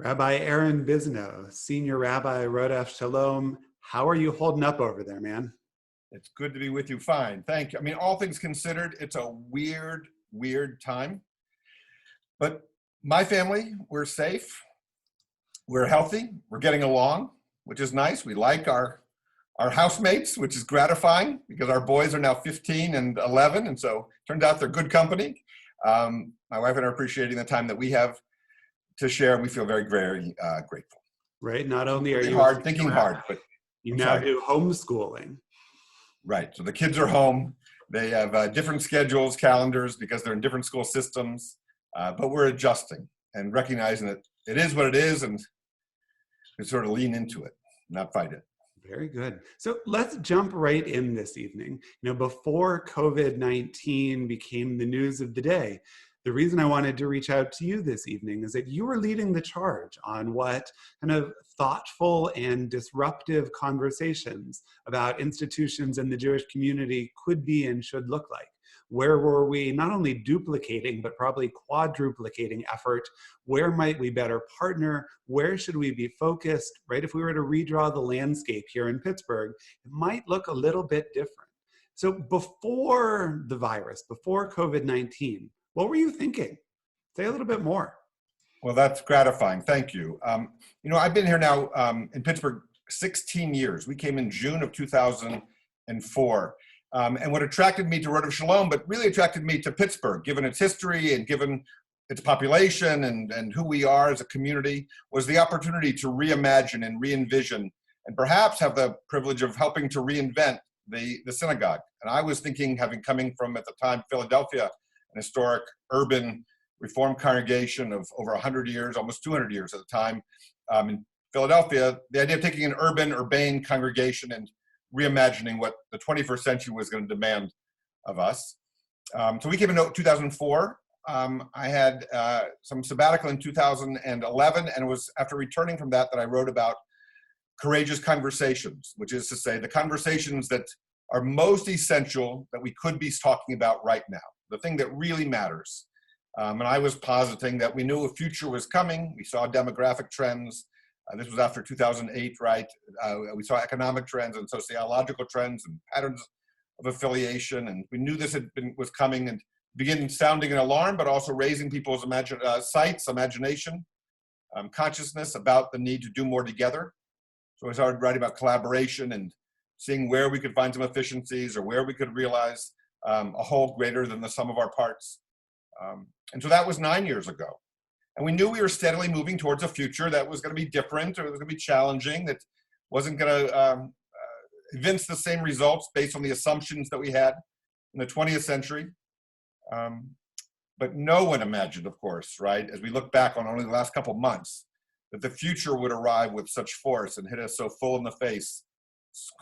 Rabbi Aaron Bisno, Senior Rabbi, Rodef Shalom. How are you holding up over there, man? It's good to be with you. Fine. Thank you. I mean, all things considered, it's a weird time. But my family, we're safe. We're healthy. We're getting along, which is nice. We like our housemates, which is gratifying because our boys are now 15 and 11. And so it turns out they're good company. My wife and I are appreciating the time that we have to share. We feel very grateful. Right. Not only are you thinking hard, but you now do homeschooling. Right. So the kids are home. They have different schedules, calendars, because they're in different school systems. But we're adjusting and recognizing that it is what it is, and we sort of lean into it, not fight it. Very good. So let's jump right in this evening. Before COVID-19 became the news of the day, the reason I wanted to reach out to you this evening is that you were leading the charge on what kind of thoughtful and disruptive conversations about institutions in the Jewish community could be and should look like. Where were we not only duplicating, but probably quadruplicating effort? Where might we better partner? Where should we be focused, right? If we were to redraw the landscape here in Pittsburgh, it might look a little bit different. So before the virus, before COVID-19, what were you thinking? Say a little bit more. Well, that's gratifying. Thank you. I've been here now in Pittsburgh 16 years. We came in June of 2004. And what attracted me to Rodef Shalom, but really attracted me to Pittsburgh, given its history and given its population and who we are as a community, was the opportunity to reimagine and re-envision and perhaps have the privilege of helping to reinvent the synagogue. And I was thinking, coming from, at the time, Philadelphia, an historic urban Reformed congregation of over 100 years, almost 200 years at the time, in Philadelphia, the idea of taking an urbane congregation and reimagining what the 21st century was going to demand of us. So we came in 2004. I had some sabbatical in 2011, and it was after returning from that I wrote about courageous conversations, which is to say the conversations that are most essential that we could be talking about right now, the thing that really matters. And I was positing that we knew a future was coming. We saw demographic trends. This was after 2008, right? We saw economic trends and sociological trends and patterns of affiliation. And we knew this was coming and began sounding an alarm, but also raising people's imagination, consciousness about the need to do more together. So I started writing about collaboration and seeing where we could find some efficiencies or where we could realize a whole greater than the sum of our parts. And so that was 9 years ago. And we knew we were steadily moving towards a future that was going to be different, or it was going to be challenging, that wasn't going to evince the same results based on the assumptions that we had in the 20th century. But no one imagined, of course, right, as we look back on only the last couple months, that the future would arrive with such force and hit us so full in the face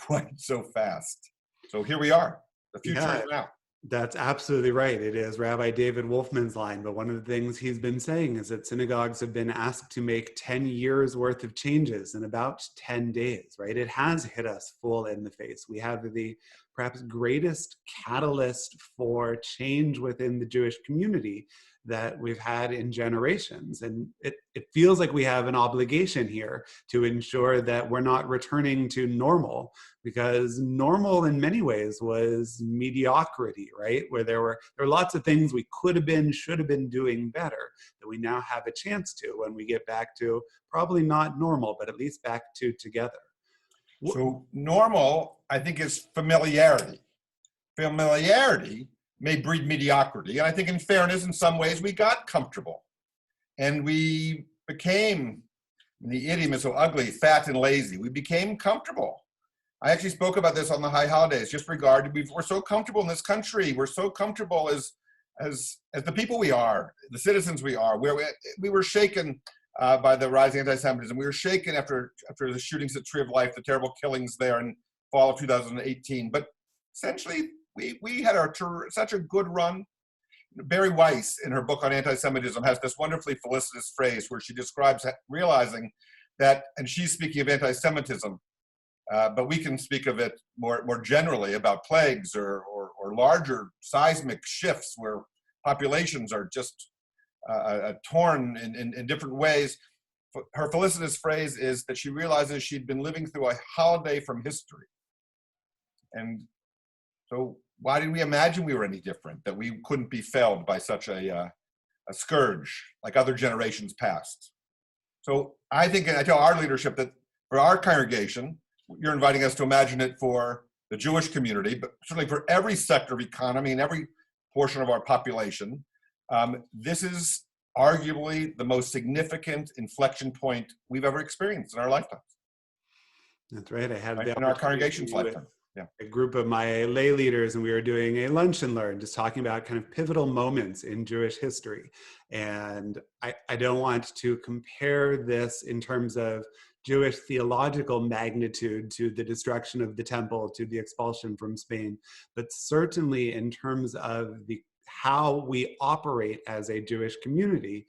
quite so fast. So here we are. The future is now. That's absolutely right. It is Rabbi David Wolfman's line, but one of the things he's been saying is that synagogues have been asked to make 10 years worth of changes in about 10 days, right? It has hit us full in the face. We have the perhaps greatest catalyst for change within the Jewish community that we've had in generations. And it feels like we have an obligation here to ensure that we're not returning to normal, because normal in many ways was mediocrity, right? Where there were lots of things we could have been, should have been doing better that we now have a chance to when we get back to probably not normal, but at least back to together. So normal, I think, is familiarity. Familiarity may breed mediocrity. And I think in fairness, in some ways, we got comfortable. And we became, the idiom is so ugly, fat and lazy. We became comfortable. I actually spoke about this on the high holidays, just regarding, we're so comfortable in this country. We're so comfortable as the people we are, the citizens we are. We were shaken by the rising anti-Semitism. We were shaken after the shootings at Tree of Life, the terrible killings there in fall of 2018. But essentially, we had such a good run. Barry Weiss, in her book on anti-Semitism, has this wonderfully felicitous phrase where she describes realizing that, and she's speaking of anti-Semitism, but we can speak of it more generally about plagues or larger seismic shifts where populations are just torn in different ways. her felicitous phrase is that she realizes she'd been living through a holiday from history. And so why did we imagine we were any different, that we couldn't be felled by such a scourge like other generations past? So I think, and I tell our leadership that for our congregation, you're inviting us to imagine it for the Jewish community, but certainly for every sector of economy and every portion of our population. This is arguably the most significant inflection point we've ever experienced in our lifetimes. That's right. I had In our congregation's lifetime. Yeah. A group of my lay leaders, and we were doing a lunch and learn, just talking about kind of pivotal moments in Jewish history. And I don't want to compare this in terms of Jewish theological magnitude to the destruction of the temple, to the expulsion from Spain, but certainly in terms of how we operate as a Jewish community,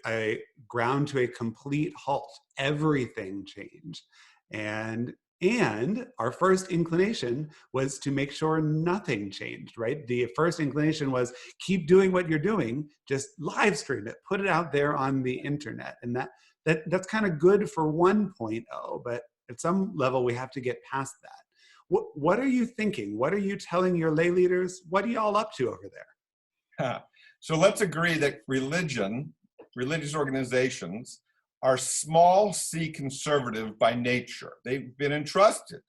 I ground to a complete halt. Everything changed. And our first inclination was to make sure nothing changed, right? The first inclination was keep doing what you're doing, just live stream it, put it out there on the internet. And that's kind of good for 1.0, but at some level we have to get past that. What are you thinking? What are you telling your lay leaders? What are y'all up to over there? So let's agree that religious organizations are small c conservative by nature. They've been entrusted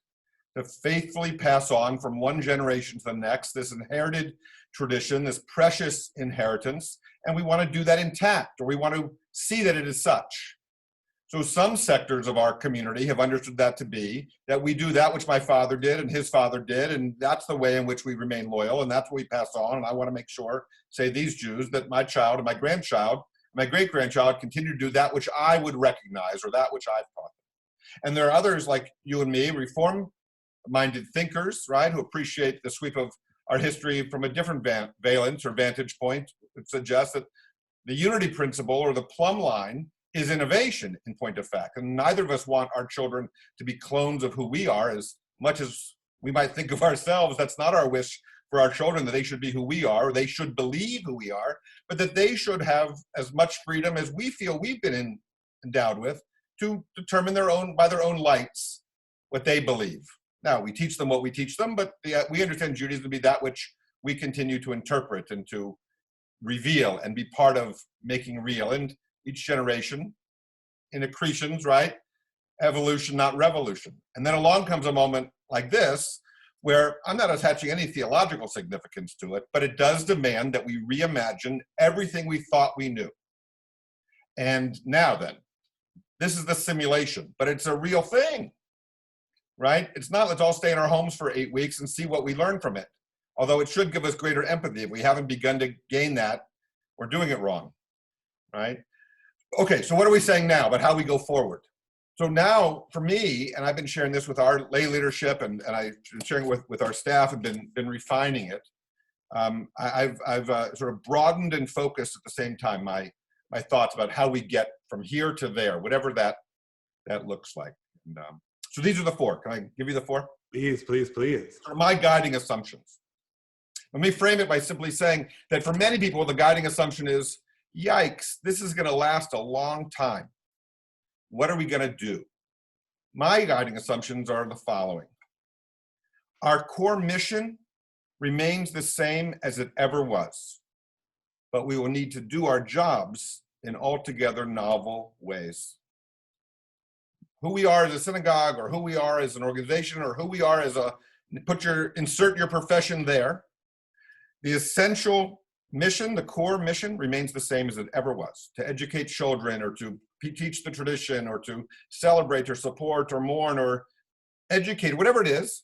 to faithfully pass on from one generation to the next this inherited tradition, this precious inheritance, and we want to do that intact, or we want to see that it is such. So some sectors of our community have understood that to be that we do that which my father did and his father did, and that's the way in which we remain loyal, and that's what we pass on. And I want to make sure, say these Jews, that my child and my grandchild, my great-grandchild continue to do that which I would recognize, or that which I've taught them. And there are others like you and me, reform-minded thinkers, right, who appreciate the sweep of our history from a different valence or vantage point, that suggests that the unity principle or the plumb line is innovation in point of fact. And neither of us want our children to be clones of who we are. As much as we might think of ourselves, that's not our wish for our children, that they should be who we are, or they should believe who we are, but that they should have as much freedom as we feel we've been endowed with to determine by their own lights what they believe. Now, we teach them what we teach them, but we understand Judaism to be that which we continue to interpret and to reveal and be part of making real. And each generation in accretions, right? Evolution, not revolution. And then along comes a moment like this, where I'm not attaching any theological significance to it, but it does demand that we reimagine everything we thought we knew. And now then, this is the simulation, but it's a real thing, right? It's not let's all stay in our homes for 8 weeks and see what we learn from it. Although it should give us greater empathy. If we haven't begun to gain that, we're doing it wrong, right? Okay, so what are we saying now about how we go forward? So now, for me, and I've been sharing this with our lay leadership, and I've been sharing it with our staff and been refining it. I've sort of broadened and focused at the same time my thoughts about how we get from here to there, whatever that looks like. And, so these are the four. Can I give you the four? Please, please, please. So my guiding assumptions. Let me frame it by simply saying that for many people, the guiding assumption is, yikes, this is going to last a long time. What are we going to do? My guiding assumptions are the following. Our core mission remains the same as it ever was, but we will need to do our jobs in altogether novel ways. Who we are as a synagogue, or who we are as an organization, or who we are as insert your profession there. The essential mission, the core mission, remains the same as it ever was: to educate children, or to teach the tradition, or to celebrate or support or mourn or educate, whatever it is,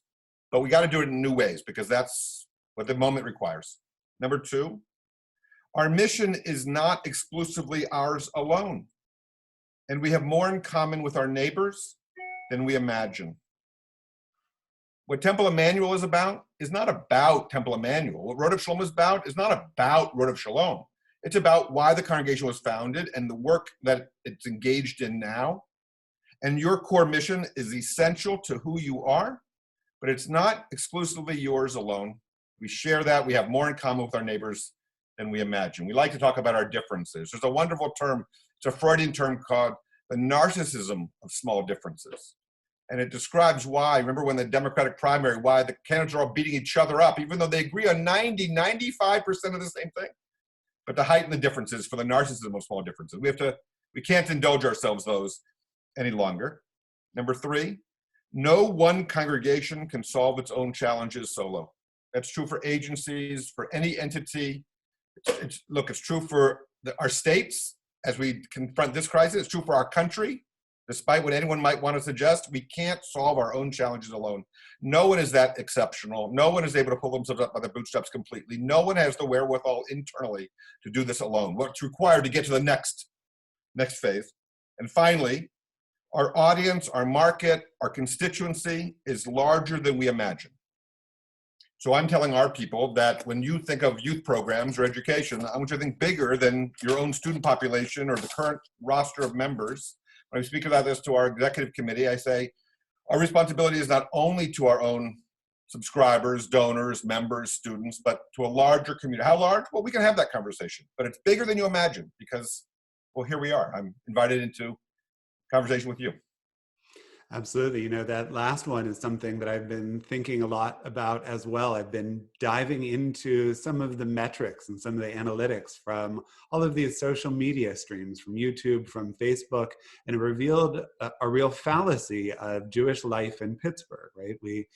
but we got to do it in new ways because that's what the moment requires. Number two, our mission is not exclusively ours alone, and we have more in common with our neighbors than we imagine. What Temple Emanuel is not about Temple Emanuel. What Rodef Shalom is about is not about Rodef Shalom. It's about why the congregation was founded and the work that it's engaged in now. And your core mission is essential to who you are, but it's not exclusively yours alone. We share that. We have more in common with our neighbors than we imagine. We like to talk about our differences. There's a wonderful term It's a Freudian term called the narcissism of small differences. And it describes why, remember when the Democratic primary, why the candidates are all beating each other up, even though they agree on 95% of the same thing. But to heighten the differences for the narcissism of small differences. We can't indulge ourselves those any longer. Number 3, no one congregation can solve its own challenges solo. That's true for agencies, for any entity. It's true for our states as we confront this crisis. It's true for our country. Despite what anyone might want to suggest, we can't solve our own challenges alone. No one is that exceptional. No one is able to pull themselves up by the bootstraps completely. No one has the wherewithal internally to do this alone. What's required to get to the next phase. And finally, our audience, our market, our constituency is larger than we imagine. So I'm telling our people that when you think of youth programs or education, I want you to think bigger than your own student population or the current roster of members. When I speak about this to our executive committee, I say, our responsibility is not only to our own subscribers, donors, members, students, but to a larger community. How large? Well, we can have that conversation, but it's bigger than you imagine because, well, here we are. I'm invited into conversation with you. Absolutely. That last one is something that I've been thinking a lot about as well. I've been diving into some of the metrics and some of the analytics from all of these social media streams, from YouTube, from Facebook, and it revealed a real fallacy of Jewish life in Pittsburgh, right? We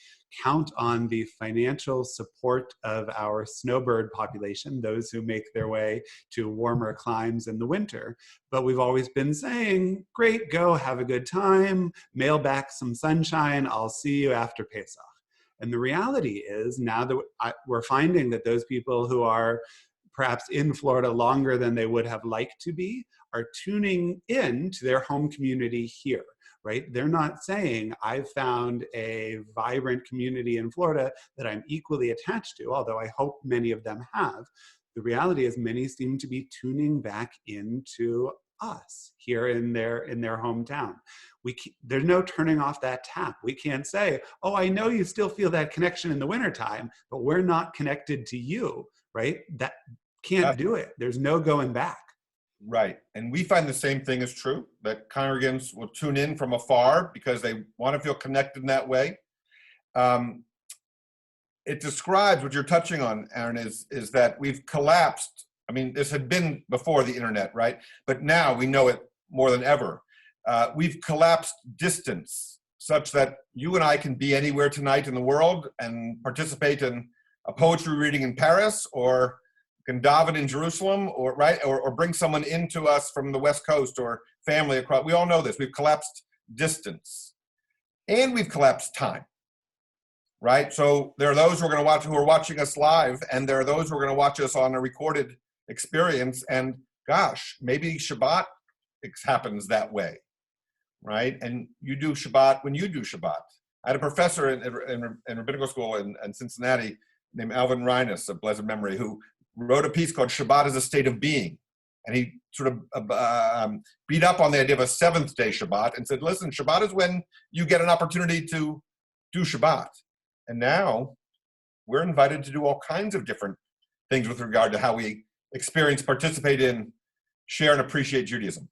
count on the financial support of our snowbird population, those who make their way to warmer climes in the winter. But we've always been saying, great, go have a good time, mail back some sunshine, I'll see you after Pesach. And the reality is now that we're finding that those people who are perhaps in Florida longer than they would have liked to be are tuning in to their home community here, right? They're not saying, I've found a vibrant community in Florida that I'm equally attached to, although I hope many of them have. The reality is many seem to be tuning back into us here in their hometown. There's no turning off that tap. We can't say, oh, I know you still feel that connection in the wintertime, but we're not connected to you, right? That can't do it. There's no going back. Right. And we find the same thing is true, that congregants will tune in from afar because they want to feel connected in that way. It describes what you're touching on, Aaron, is that we've collapsed. I mean, this had been before the internet, right? But now we know it more than ever. We've collapsed distance such that you and I can be anywhere tonight in the world and participate in a poetry reading in Paris, or can daven in Jerusalem, or bring someone into us from the West Coast or family across. We all know this. We've collapsed distance, and we've collapsed time. Right? So there are those who are watching us live, and there are those who are going to watch us on a recorded experience. And gosh, maybe Shabbat happens that way, right? And you do Shabbat when you do Shabbat. I had a professor in rabbinical school in Cincinnati named Alvin Reines of blessed memory, who wrote a piece called Shabbat as a State of Being. And he sort of beat up on the idea of a seventh day Shabbat and said, listen, Shabbat is when you get an opportunity to do Shabbat. And now we're invited to do all kinds of different things with regard to how we experience, participate in, share, and appreciate Judaism.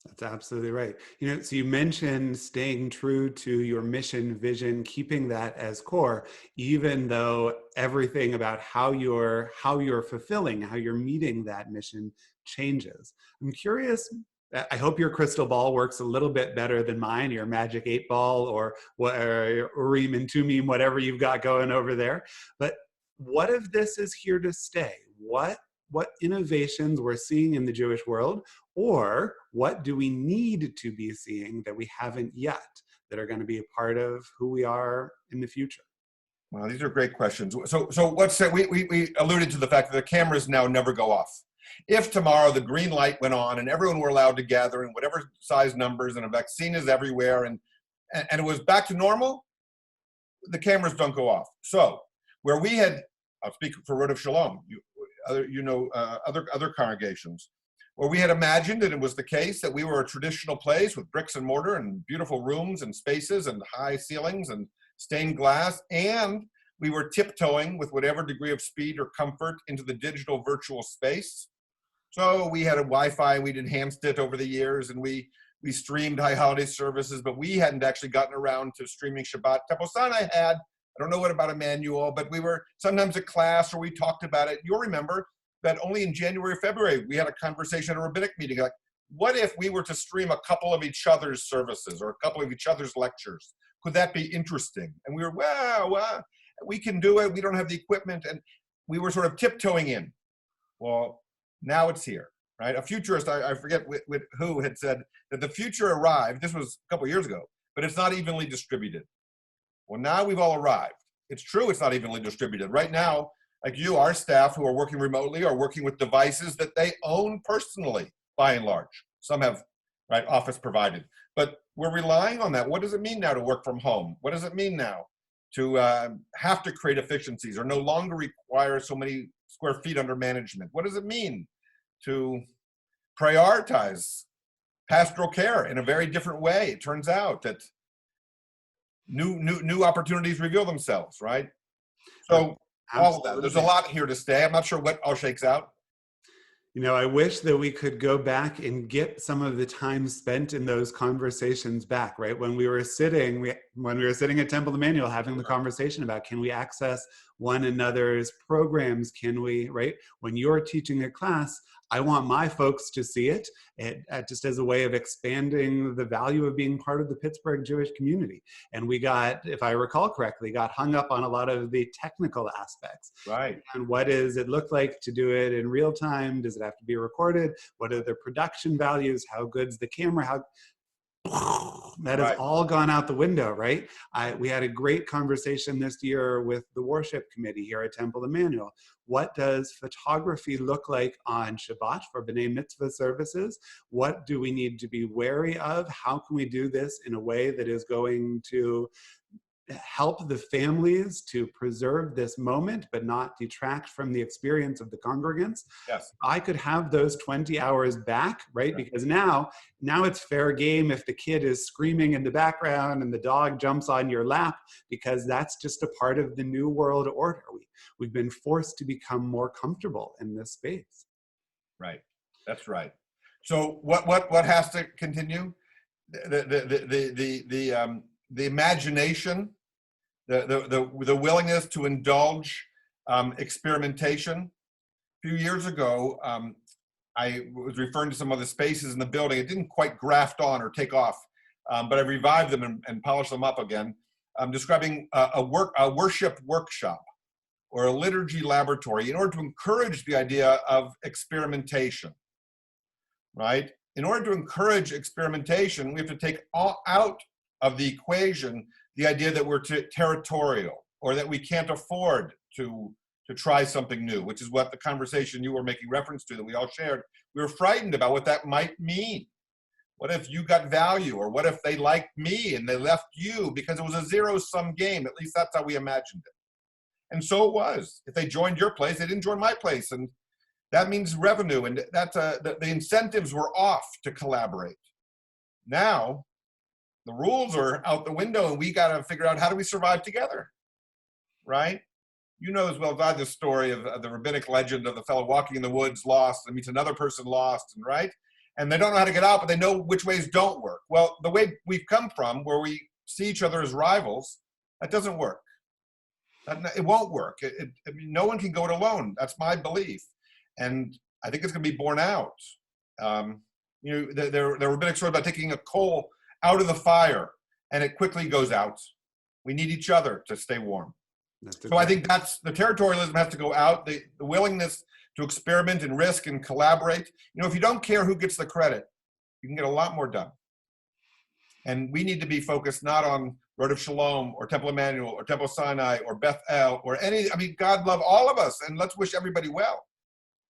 That's absolutely right. So you mentioned staying true to your mission, vision, keeping that as core, even though everything about how you're fulfilling, how you're meeting that mission changes. I'm curious, I hope your crystal ball works a little bit better than mine, your magic 8-ball or Urim and Tumim, whatever you've got going over there. But what if this is here to stay? What innovations we're seeing in the Jewish world, or what do we need to be seeing that we haven't yet that are going to be a part of who we are in the future? Well, these are great questions. So what's that? We alluded to the fact that the cameras now never go off. If tomorrow the green light went on and everyone were allowed to gather in whatever size numbers and a vaccine is everywhere and it was back to normal, the cameras don't go off. So where we had, I'll speak for Rodef Shalom, other congregations, where we had imagined that it was the case that we were a traditional place with bricks and mortar and beautiful rooms and spaces and high ceilings and stained glass, and we were tiptoeing with whatever degree of speed or comfort into the digital virtual space. So we had a Wi-Fi, and we'd enhanced it over the years, and we streamed high holiday services, but we hadn't actually gotten around to streaming Shabbat. Temple Sinai had, I don't know what about Emanuel, but we were sometimes at class or we talked about it. You'll remember that only in January, February, we had a conversation at a rabbinic meeting, like, what if we were to stream a couple of each other's services or a couple of each other's lectures? Could that be interesting? And we were, well, we can do it. We don't have the equipment. And we were sort of tiptoeing in. Well, now it's here, right? A futurist, I forget who had said that the future arrived. This was a couple of years ago, but it's not evenly distributed. Well, now we've all arrived. It's true it's not evenly distributed. Right now, like you, our staff who are working remotely are working with devices that they own personally, by and large. Some have, right, office provided. But we're relying on that. What does it mean now to work from home? What does it mean now to have to create efficiencies or no longer require so many square feet under management? What does it mean to prioritize pastoral care in a very different way? It turns out that new opportunities reveal themselves, right? So all of that. There's a lot here to stay. I'm not sure what all shakes out. You know, I wish that we could go back and get some of the time spent in those conversations back, right? When we were sitting at Temple Emanuel having the conversation about, can we access one another's programs? Can we, right? When you're teaching a class, I want my folks to see it, just as a way of expanding the value of being part of the Pittsburgh Jewish community. And we got, if I recall correctly, got hung up on a lot of the technical aspects. Right. And what does it look like to do it in real time? Does it have to be recorded? What are the production values? How good's the camera? That has all gone out the window, right? We had a great conversation this year with the worship committee here at Temple Emanuel. What does photography look like on Shabbat for B'nai Mitzvah services? What do we need to be wary of? How can we do this in a way that is going to help the families to preserve this moment, but not detract from the experience of the congregants? Yes. I could have those 20 hours back, right? Because now it's fair game if the kid is screaming in the background and the dog jumps on your lap, because that's just a part of the new world order. We've been forced to become more comfortable in this space. Right. That's right. So what has to continue? The imagination, the willingness to indulge experimentation. A few years ago, I was referring to some other spaces in the building. It didn't quite graft on or take off, but I revived them and polished them up again. I'm describing a worship workshop or a liturgy laboratory in order to encourage the idea of experimentation, right? In order to encourage experimentation, we have to take out of the equation the idea that we're territorial or that we can't afford to try something new, which is what the conversation you were making reference to that we all shared. We were frightened about what that might mean. What if you got value, or what if they liked me and they left you, because it was a zero-sum game? At least that's how we imagined it. And so it was. If they joined your place, they didn't join my place, and that means revenue, and that's the incentives were off to collaborate. Now, the rules are out the window, and we got to figure out, how do we survive together, right? You know as well as I the story of the rabbinic legend of the fellow walking in the woods lost and meets another person lost, and right? And they don't know how to get out, but they know which ways don't work. Well, the way we've come from, where we see each other as rivals, that doesn't work. It won't work. I mean, no one can go it alone. That's my belief. And I think it's going to be borne out. There are rabbinic stories about taking a coal out of the fire, and it quickly goes out. We need each other to stay warm. So I think that's the territorialism has to go out. The willingness to experiment and risk and collaborate. You know, if you don't care who gets the credit, you can get a lot more done. And we need to be focused not on Rodef Shalom or Temple Emanuel or Temple Sinai or Beth El or any, I mean, God love all of us and let's wish everybody well.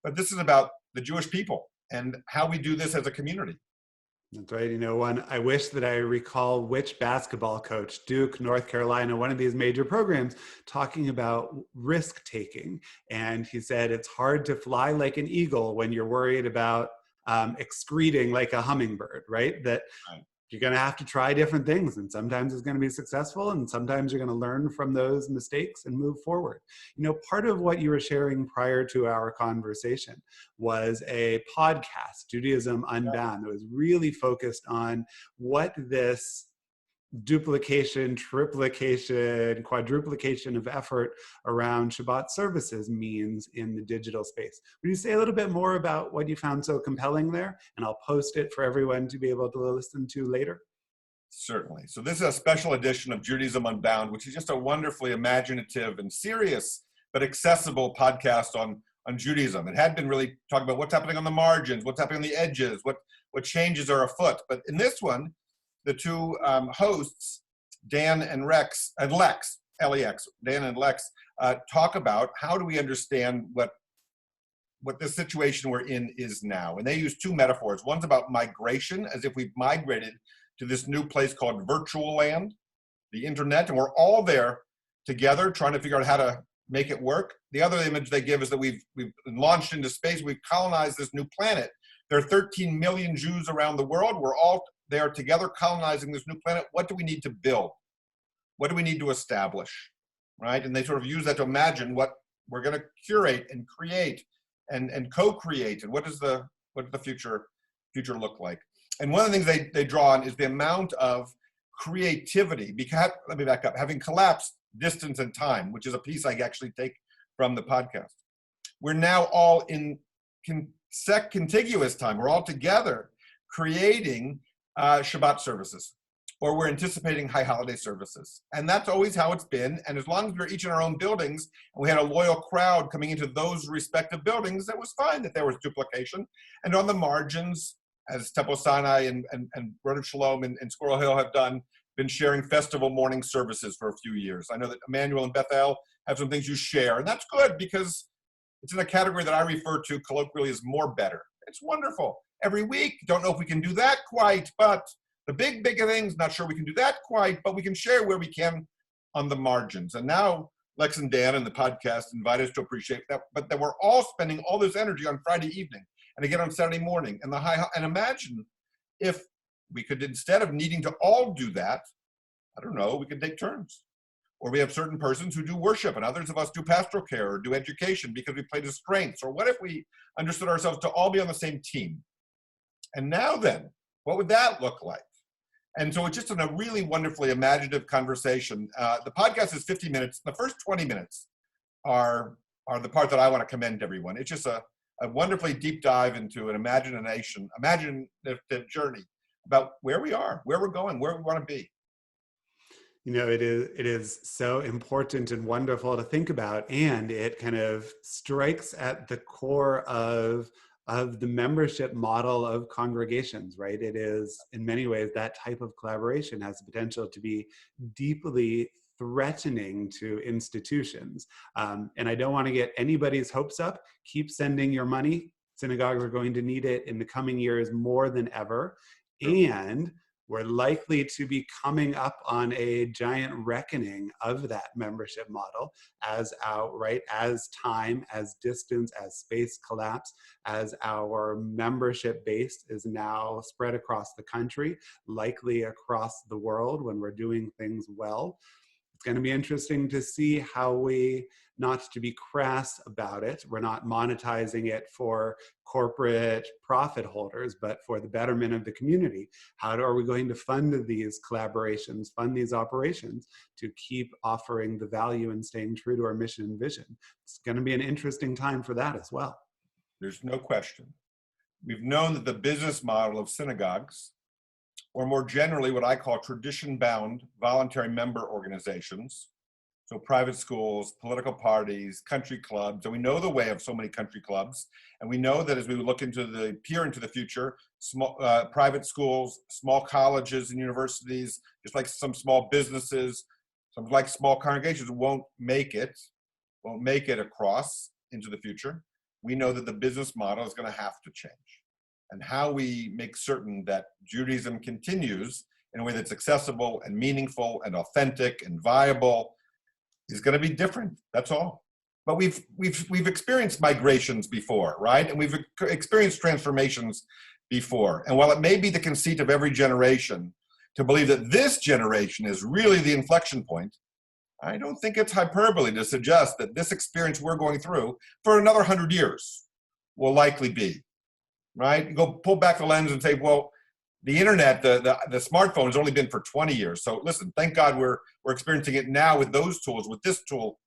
But this is about the Jewish people and how we do this as a community. That's right. You know, I wish that I recall which basketball coach, Duke, North Carolina, one of these major programs, talking about risk taking. And he said, it's hard to fly like an eagle when you're worried about excreting like a hummingbird, right? That you're going to have to try different things, and sometimes it's going to be successful, and sometimes you're going to learn from those mistakes and move forward. You know, part of what you were sharing prior to our conversation was a podcast, Judaism Unbound, that was really focused on what this duplication, triplication, quadruplication of effort around Shabbat services means in the digital space. Would you say a little bit more about what you found so compelling there? And I'll post it for everyone to be able to listen to later. Certainly. So this is a special edition of Judaism Unbound, which is just a wonderfully imaginative and serious but accessible podcast on Judaism. It had been really talking about what's happening on the margins, what's happening on the edges, what changes are afoot. But in this one, the two hosts, Dan and Lex, L-E-X, Dan and Lex, talk about how do we understand what this situation we're in is now. And they use two metaphors. One's about migration, as if we've migrated to this new place called virtual land, the internet, and we're all there together trying to figure out how to make it work. The other image they give is that we've launched into space, we've colonized this new planet. There are 13 million Jews around the world. We're all there together colonizing this new planet. What do we need to build? What do we need to establish, right? And they sort of use that to imagine what we're going to curate and create and co-create, and what does the future look like? And one of the things they draw on is the amount of creativity, because, let me back up, having collapsed distance and time, which is a piece I actually take from the podcast. We're now all in contiguous time. We're all together creating Shabbat services, or we're anticipating high holiday services. And that's always how it's been. And as long as we're each in our own buildings, and we had a loyal crowd coming into those respective buildings, it was fine that there was duplication. And on the margins, as Temple Sinai and Rodef Shalom and Squirrel Hill have been sharing festival morning services for a few years. I know that Emanuel and Bethel have some things you share, and that's good because it's in a category that I refer to colloquially as more better. It's wonderful. Every week, don't know if we can do that quite, but the bigger things, not sure we can do that quite, but we can share where we can on the margins. And now Lex and Dan and the podcast invite us to appreciate that, but that we're all spending all this energy on Friday evening and again on Saturday morning. And imagine if we could, instead of needing to all do that, I don't know, we could take turns. Or we have certain persons who do worship and others of us do pastoral care or do education because we play to strengths. Or what if we understood ourselves to all be on the same team? And now then, what would that look like? And so it's just a really wonderfully imaginative conversation. The podcast is 50 minutes. The first 20 minutes are the part that I want to commend everyone. It's just a wonderfully deep dive into an imaginative journey about where we are, where we're going, where we want to be. You know, it is so important and wonderful to think about, and it kind of strikes at the core of the membership model of congregations, right? It is, in many ways, that type of collaboration has the potential to be deeply threatening to institutions. And I don't want to get anybody's hopes up. Keep sending your money. Synagogues are going to need it in the coming years more than ever. And we're likely to be coming up on a giant reckoning of that membership model as time, as distance, as space collapse, as our membership base is now spread across the country, likely across the world when we're doing things well. It's going to be interesting to see how we, not to be crass about it, we're not monetizing it for corporate profit holders, but for the betterment of the community. How are we going to fund these collaborations, fund these operations to keep offering the value and staying true to our mission and vision? It's going to be an interesting time for that as well. There's no question. We've known that the business model of synagogues, or more generally what I call tradition-bound voluntary member organizations, so private schools, political parties, country clubs, and we know the way of so many country clubs, and we know that as we look peer into the future, small private schools, small colleges and universities, just like some small businesses, some like small congregations won't make it across into the future. We know that the business model is going to have to change. And how we make certain that Judaism continues in a way that's accessible and meaningful and authentic and viable is going to be different. That's all. But we've experienced migrations before, right? And we've experienced transformations before. And while it may be the conceit of every generation to believe that this generation is really the inflection point, I don't think it's hyperbole to suggest that this experience we're going through for another 100 years will likely be, right? You go pull back the lens and say, well, the internet, the smartphone has only been for 20 years. So listen, thank God we're experiencing it now with those tools, with this tool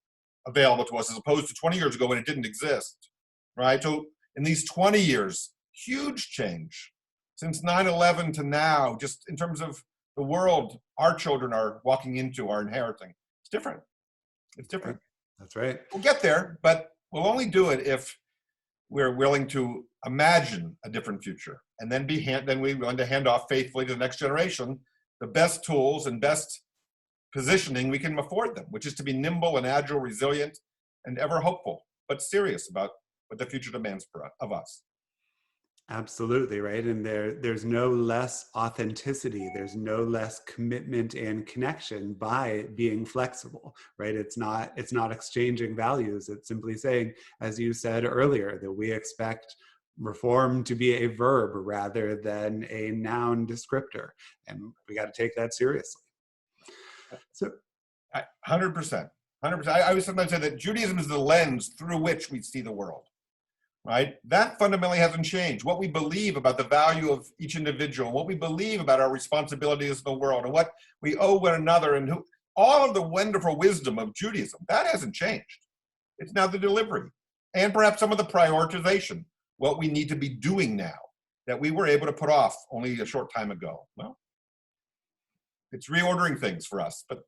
available to us, as opposed to 20 years ago when it didn't exist, right? So in these 20 years, huge change. Since 9/11 to now, just in terms of the world our children are walking into, are inheriting. It's different. It's different. That's right. We'll get there, but we'll only do it if we're willing to imagine a different future, and then we're willing to hand off faithfully to the next generation the best tools and best positioning we can afford them, which is to be nimble and agile, resilient, and ever hopeful, but serious about what the future demands of us. Absolutely, right. And there's no less authenticity, there's no less commitment and connection by being flexible, right? It's not exchanging values. It's simply saying, as you said earlier, that we expect reform to be a verb rather than a noun descriptor. And we got to take that seriously. So 100%. I always sometimes say that Judaism is the lens through which we see the world. Right? That fundamentally hasn't changed. What we believe about the value of each individual, what we believe about our responsibilities in the world, and what we owe one another, and all of the wonderful wisdom of Judaism, that hasn't changed. It's now the delivery, and perhaps some of the prioritization, what we need to be doing now that we were able to put off only a short time ago. Well, it's reordering things for us, but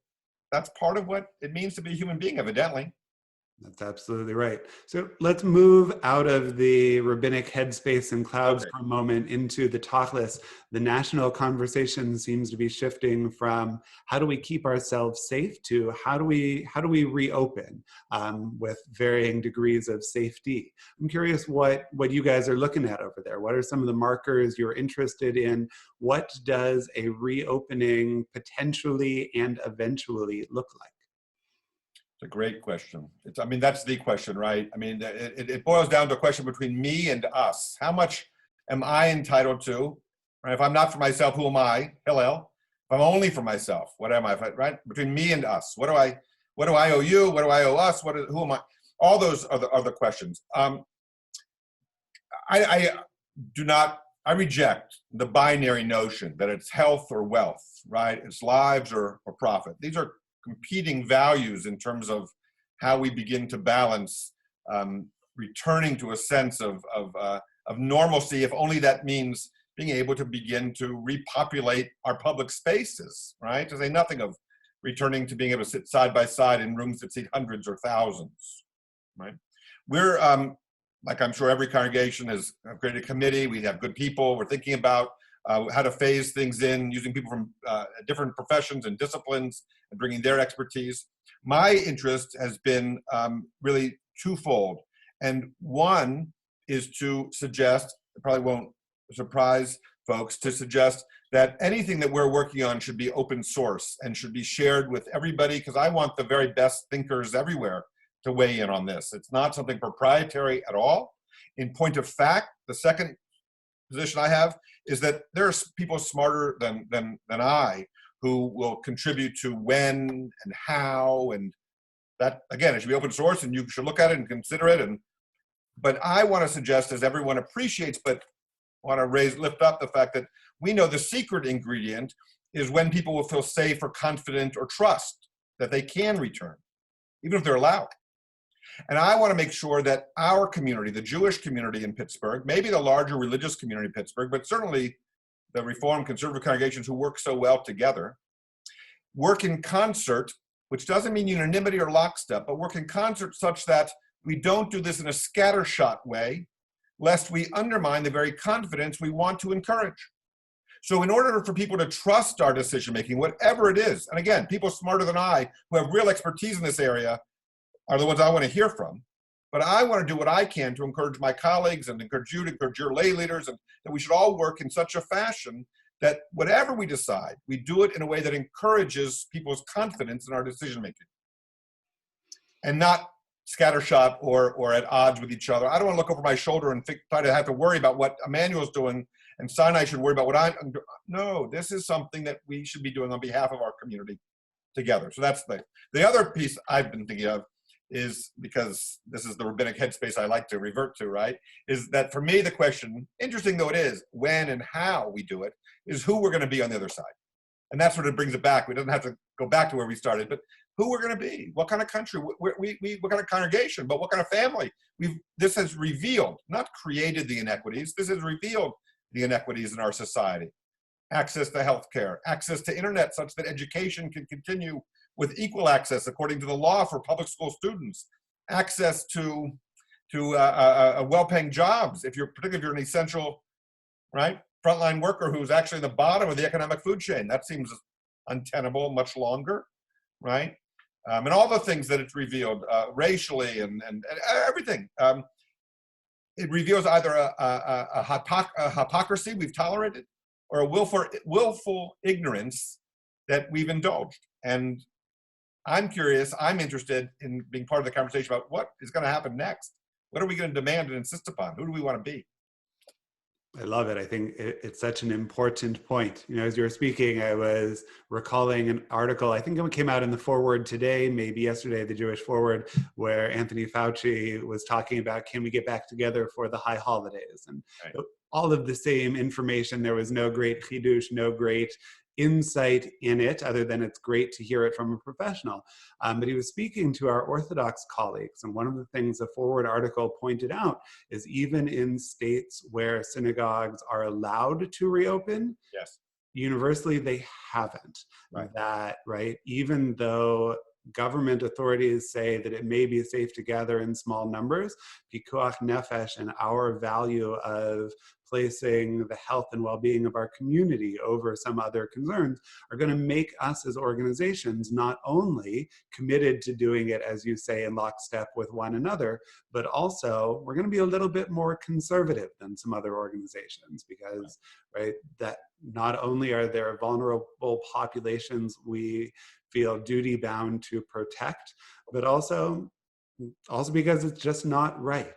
that's part of what it means to be a human being, evidently. That's absolutely right. So let's move out of the rabbinic headspace and clouds for a moment into the tachlis. The national conversation seems to be shifting from how do we keep ourselves safe to how do we reopen with varying degrees of safety. I'm curious what you guys are looking at over there. What are some of the markers you're interested in? What does a reopening potentially and eventually look like? It's a great question. That's the question, right? It boils down to a question between me and us. How much am I entitled to? Right? If I'm not for myself, who am I? Hillel. If I'm only for myself, what am I? Right? Between me and us, what do I owe you? What do I owe us? Who am I? All those are the questions. I reject the binary notion that it's health or wealth, right? It's lives or profit. These are competing values in terms of how we begin to balance returning to a sense of normalcy, if only that means being able to begin to repopulate our public spaces, right? To say nothing of returning to being able to sit side by side in rooms that seat hundreds or thousands, right? We're, like I'm sure every congregation has created a committee. We have good people. We're thinking about how to phase things in, using people from different professions and disciplines and bringing their expertise. My interest has been really twofold. And one is to suggest, it probably won't surprise folks, to suggest that anything that we're working on should be open source and should be shared with everybody, because I want the very best thinkers everywhere to weigh in on this. It's not something proprietary at all. In point of fact, the second position I have is that there are people smarter than I who will contribute to when and how, and that, again, it should be open source and you should look at it and consider it. But I want to suggest, as everyone appreciates, but want to lift up the fact that we know the secret ingredient is when people will feel safe or confident or trust that they can return, even if they're allowed. And I want to make sure that our community, the Jewish community in Pittsburgh, maybe the larger religious community in Pittsburgh, but certainly the Reformed conservative congregations who work so well together, work in concert, which doesn't mean unanimity or lockstep, but work in concert such that we don't do this in a scattershot way, lest we undermine the very confidence we want to encourage. So in order for people to trust our decision-making, whatever it is, and again, people smarter than I who have real expertise in this area are the ones I want to hear from. But I want to do what I can to encourage my colleagues and encourage you to encourage your lay leaders, and that we should all work in such a fashion that whatever we decide, we do it in a way that encourages people's confidence in our decision-making. And not scattershot or at odds with each other. I don't want to look over my shoulder and try to have to worry about what Emanuel's doing and Sinai should worry about what I'm. No, this is something that we should be doing on behalf of our community together. So that's the other piece I've been thinking of is, because this is the rabbinic headspace I like to revert to, right? Is that for me, the question, interesting though it is, when and how we do it, is who we're going to be on the other side. And that's what it brings it back. We don't have to go back to where we started, but who we're going to be, what kind of country, what kind of congregation, but what kind of family. This has revealed, not created the inequities, this has revealed the inequities in our society. Access to healthcare, access to internet such that education can continue with equal access according to the law for public school students, access to well-paying jobs, particularly if you're an essential, right, frontline worker who's actually the bottom of the economic food chain. That seems untenable much longer, right? And all the things that it's revealed racially and everything. It reveals either a hypocrisy we've tolerated or a willful ignorance that we've indulged. And I'm curious, I'm interested in being part of the conversation about what is going to happen next. What are we going to demand and insist upon? Who do we want to be? I love it. I think it's such an important point. You know, as you were speaking, I was recalling an article, I think it came out in the Forward today, maybe yesterday, the Jewish Forward, where Anthony Fauci was talking about, can we get back together for the high holidays? And right. All of the same information. There was no great chidush, no great insight in it, other than it's great to hear it from a professional. But he was speaking to our Orthodox colleagues. And one of the things the Forward article pointed out is even in states where synagogues are allowed to reopen, yes, universally they haven't. Right. Even though government authorities say that it may be safe to gather in small numbers, pikuach nefesh and our value of placing the health and well-being of our community over some other concerns are going to make us as organizations not only committed to doing it, as you say, in lockstep with one another, but also we're going to be a little bit more conservative than some other organizations, because that not only are there vulnerable populations we feel duty bound to protect, but also because it's just not right?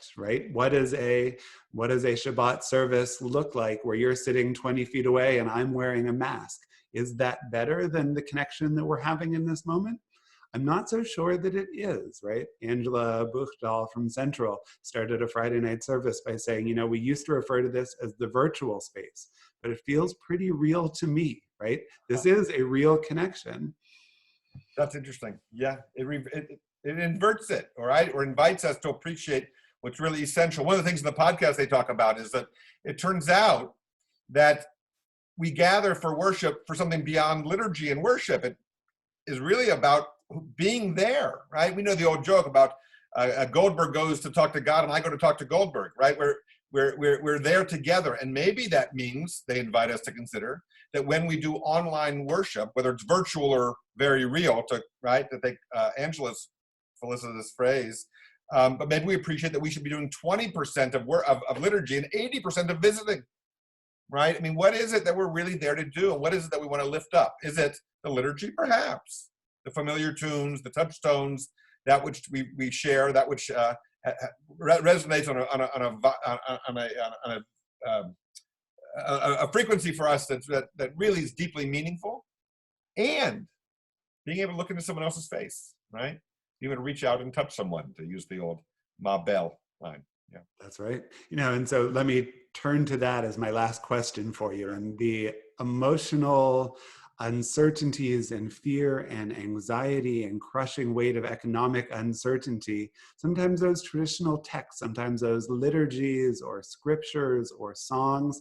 What does a Shabbat service look like where you're sitting 20 feet away and I'm wearing a mask? Is that better than the connection that we're having in this moment? I'm not so sure that it is, right? Angela Buchdal from Central started a Friday night service by saying, we used to refer to this as the virtual space, but it feels pretty real to me, right? This is a real connection. That's interesting. Yeah, it inverts it, all right, or invites us to appreciate what's really essential. One of the things in the podcast they talk about is that it turns out that we gather for worship for something beyond liturgy and worship. It is really about being there, right? We know the old joke about Goldberg goes to talk to God and I go to talk to Goldberg, right? We're there together. And maybe that means, they invite us to consider, that when we do online worship, whether it's virtual or very real, to take Angela's felicitous phrase, but maybe we appreciate that we should be doing 20% of liturgy and 80% of visiting, right? I mean, what is it that we're really there to do? And what is it that we want to lift up? Is it the liturgy? Perhaps. The familiar tunes, the touchstones, that which we share, that which resonates on a frequency for us that really is deeply meaningful, and being able to look into someone else's face, right? Being able to reach out and touch someone, to use the old Ma Bell line. Yeah, that's right. And so let me turn to that as my last question for you. And the emotional uncertainties and fear and anxiety and crushing weight of economic uncertainty, sometimes those traditional texts, sometimes those liturgies or scriptures or songs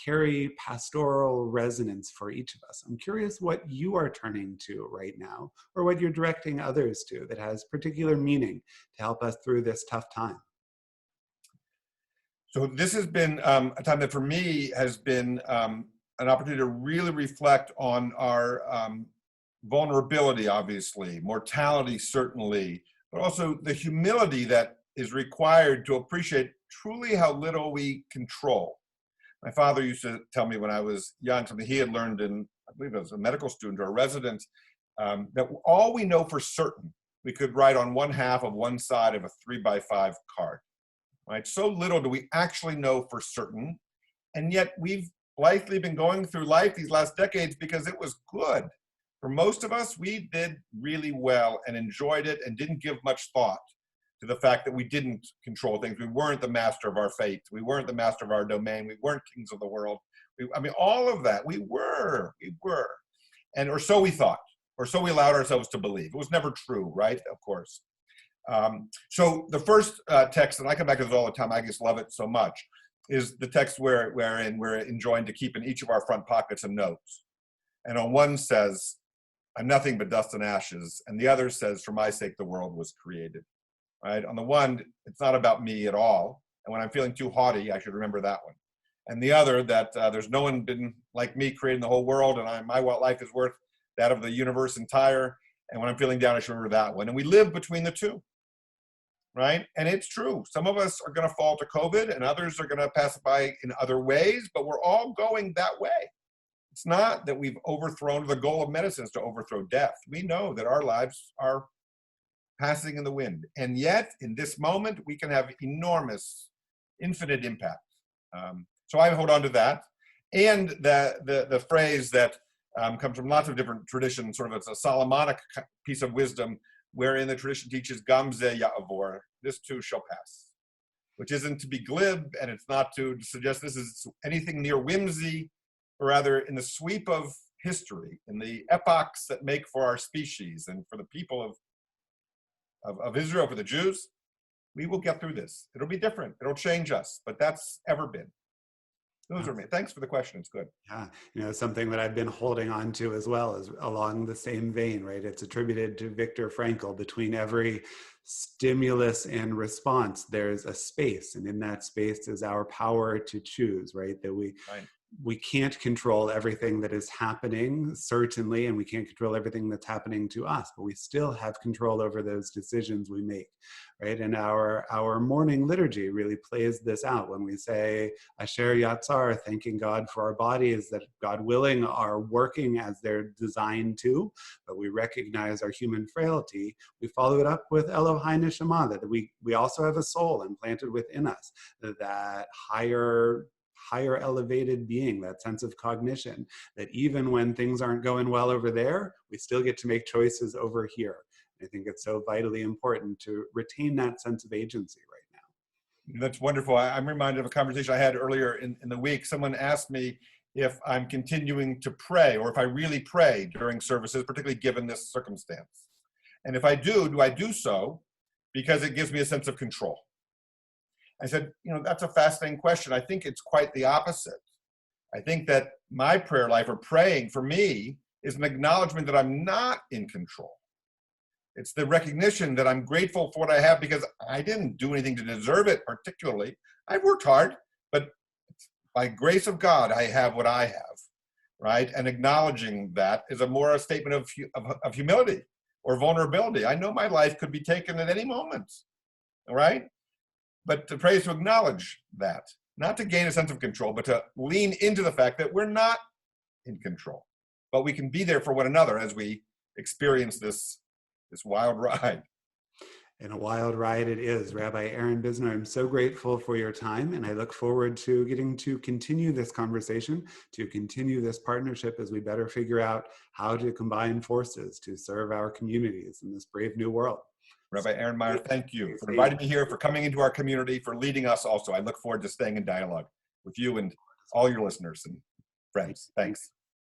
carry pastoral resonance for each of us. I'm curious what you are turning to right now, or what you're directing others to, that has particular meaning to help us through this tough time. So this has been a time that for me has been an opportunity to really reflect on our vulnerability, obviously, mortality, certainly, but also the humility that is required to appreciate truly how little we control. My father used to tell me when I was young, something he had learned in, I believe, as a medical student or a resident, that all we know for certain, we could write on one half of one side of a 3x5 card, right? So little do we actually know for certain, and yet we've blithely been going through life these last decades because it was good. For most of us, we did really well and enjoyed it and didn't give much thought to the fact that we didn't control things. We weren't the master of our fate. We weren't the master of our domain. We weren't kings of the world. I mean, all of that, we were. And, or so we thought, or so we allowed ourselves to believe. It was never true, right? Of course. So the first text, and I come back to this all the time, I just love it so much, is the text wherein we're enjoined to keep in each of our front pockets a note. And on one says, I'm nothing but dust and ashes. And the other says, for my sake, the world was created. Right? On the one, it's not about me at all. And when I'm feeling too haughty, I should remember that one. And the other, that there's no one been like me creating the whole world, and my life is worth that of the universe entire. And when I'm feeling down, I should remember that one. And we live between the two. Right? And it's true. Some of us are going to fall to COVID and others are going to pass by in other ways, but we're all going that way. It's not that we've overthrown, the goal of medicine is to overthrow death. We know that our lives are passing in the wind. And yet, in this moment, we can have enormous, infinite impact. So I hold on to that. And the phrase that comes from lots of different traditions, sort of it's a Solomonic piece of wisdom, wherein the tradition teaches, Gam ze ya'avor, this too shall pass. Which isn't to be glib, and it's not to suggest this is anything near whimsy, or rather in the sweep of history, in the epochs that make for our species and for the people of Israel, for the Jews, we will get through this. It'll be different. It'll change us, but that's ever been. Those are me. Thanks for the question. It's good. Yeah, something that I've been holding on to as well is along the same vein, right? It's attributed to Viktor Frankl. Between every stimulus and response, there's a space, and in that space is our power to choose, right? That we can't control everything that is happening, certainly, and we can't control everything that's happening to us, but we still have control over those decisions we make, right? And our morning liturgy really plays this out when we say, Asher Yatzar, thanking God for our bodies that, God willing, are working as they're designed to, but we recognize our human frailty. We follow it up with Elohai Neshama, that we also have a soul implanted within us, that higher elevated being, that sense of cognition, that even when things aren't going well over there, we still get to make choices over here. I think it's so vitally important to retain that sense of agency right now. That's wonderful. I'm reminded of a conversation I had earlier in the week. Someone asked me if I'm continuing to pray, or if I really pray during services, particularly given this circumstance. And if I do I do so because it gives me a sense of control? I said, that's a fascinating question. I think it's quite the opposite. I think that my prayer life, or praying for me, is an acknowledgement that I'm not in control. It's the recognition that I'm grateful for what I have because I didn't do anything to deserve it particularly. I've worked hard, but by grace of God, I have what I have, right? And acknowledging that is a statement of humility or vulnerability. I know my life could be taken at any moment, all right? But to pray is to acknowledge that, not to gain a sense of control, but to lean into the fact that we're not in control, but we can be there for one another as we experience this wild ride. And a wild ride it is. Rabbi Aaron Bisno, I'm so grateful for your time, and I look forward to getting to continue this conversation, to continue this partnership as we better figure out how to combine forces to serve our communities in this brave new world. Rabbi Aaron Meyer, thank you for inviting me here, for coming into our community, for leading us also. I look forward to staying in dialogue with you and all your listeners and friends. Thanks.